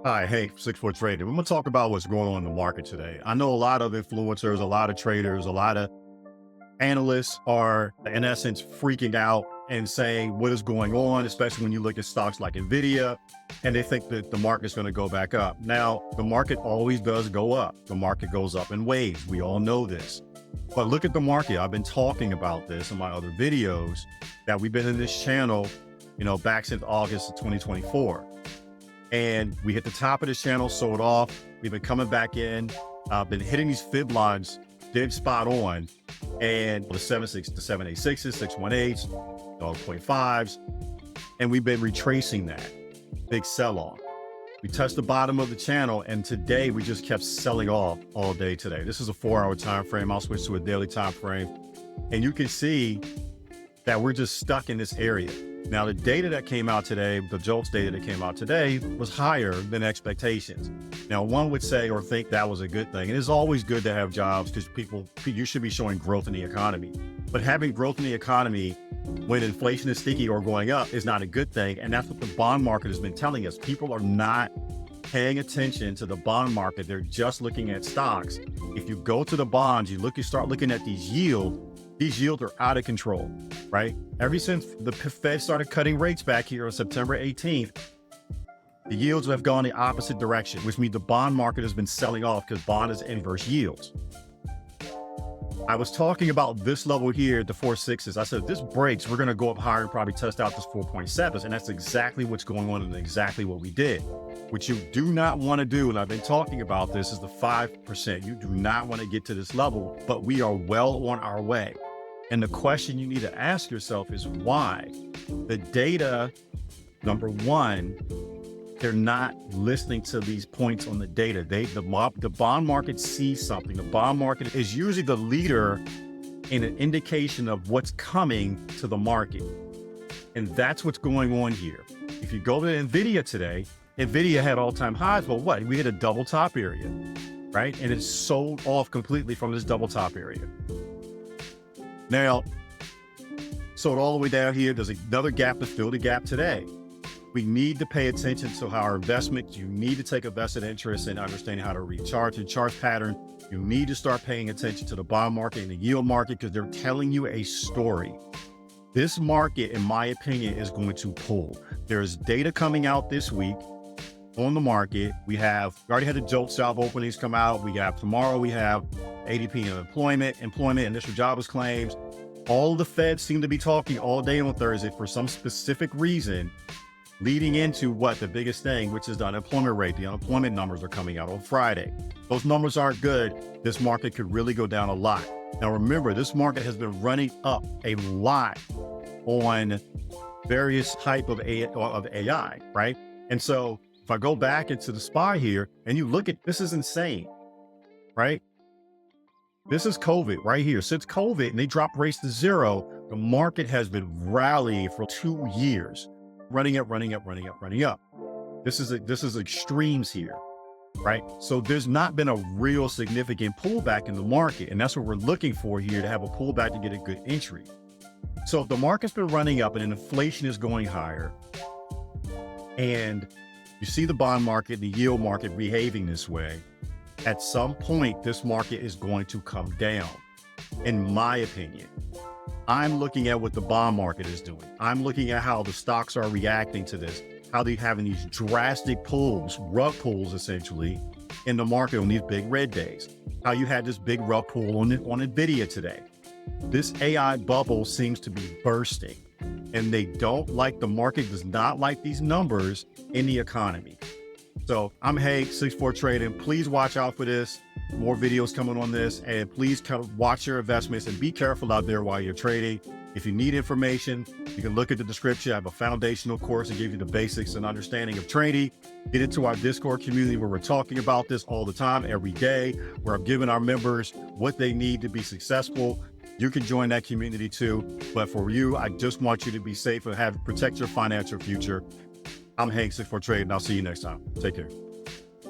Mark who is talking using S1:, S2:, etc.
S1: Hi, hey, 6 4 Trading. We're going to talk about what's going on in the market today. I know a lot of influencers, a lot of traders, a lot of analysts are, in essence, freaking out and saying what is going on, especially when you look at stocks like Nvda, and they think that the market's going to go back up. Now, the market always does go up. The market goes up in waves. We all know this. But look at the market. I've been talking about this in my other videos that we've been in this channel, back since August of 2024. And we hit the top of this channel, sold off. We've been coming back in, been hitting these fib lines, dead spot on, and the 786s, 618s, dog 0.5s, and we've been retracing that big sell-off. We touched the bottom of the channel, and today we just kept selling off all day today. This is a 4-hour time frame. I'll switch to a daily time frame, and you can see that we're just stuck in this area. Now, the data that came out today, the JOLTS data that came out today was higher than expectations. Now, one would say or think that was a good thing. It is always good to have jobs because you should be showing growth in the economy. But having growth in the economy when inflation is sticky or going up is not a good thing. And that's what the bond market has been telling us. People are not paying attention to the bond market. They're just looking at stocks. If you go to the bonds, you start looking at these yields are out of control, right? Ever since the Fed started cutting rates back here on September 18th, the yields have gone the opposite direction, which means the bond market has been selling off because bond is inverse yields. I was talking about this level here, the 4.6s. I said, if this breaks, we're going to go up higher and probably test out this 4.7s. And that's exactly what's going on and exactly what we did. What you do not want to do, and I've been talking about this, is the 5%. You do not want to get to this level, but we are well on our way. And the question you need to ask yourself is why? The data, number one, they're not listening to these points on the data. The bond market sees something. The bond market is usually the leader in an indication of what's coming to the market. And that's what's going on here. If you go to Nvda today, Nvda had all-time highs, but what? We hit a double top area, right? And it's sold off completely from this double top area. Now, sold all the way down here. There's another gap to fill the gap today. We need to pay attention to how our investment, you need to take a vested interest in understanding how to read charts and chart pattern. You need to start paying attention to the bond market and the yield market because they're telling you a story. This market, in my opinion, is going to pull. There's data coming out this week on the market. We already had the JOLTS job openings come out. Tomorrow we have ADP and employment, initial jobless claims. All the Feds seem to be talking all day on Thursday for some specific reason, leading into what the biggest thing, which is the unemployment rate. The unemployment numbers are coming out on Friday. Those numbers aren't good. This market could really go down a lot. Now, remember, this market has been running up a lot on various type of AI, right? And so if I go back into the SPY here and you look at, this is insane, right? This is COVID right here. Since COVID and they dropped rates to zero, the market has been rallying for 2 years, running up. This is extremes here, right? So there's not been a real significant pullback in the market. And that's what we're looking for here, to have a pullback to get a good entry. So if the market's been running up and inflation is going higher, and you see the bond market, the yield market behaving this way, at some point, this market is going to come down, in my opinion. I'm looking at what the bond market is doing. I'm looking at how the stocks are reacting to this, how they're having these drastic pulls, rug pulls, essentially, in the market on these big red days. How you had this big rug pull on Nvda today. This AI bubble seems to be bursting, and the market does not like these numbers in the economy. So I'm Hank, 6 4 Trading. Please watch out for this. More videos coming on this, and please watch your investments and be careful out there while you're trading. If you need information, you can look at the description. I have a foundational course to give you the basics and understanding of trading. Get into our Discord community where we're talking about this all the time, every day, where I'm giving our members what they need to be successful. You can join that community too. But for you, I just want you to be safe and protect your financial future. I'm Hank, 6 4 Trading. I'll see you next time. Take care.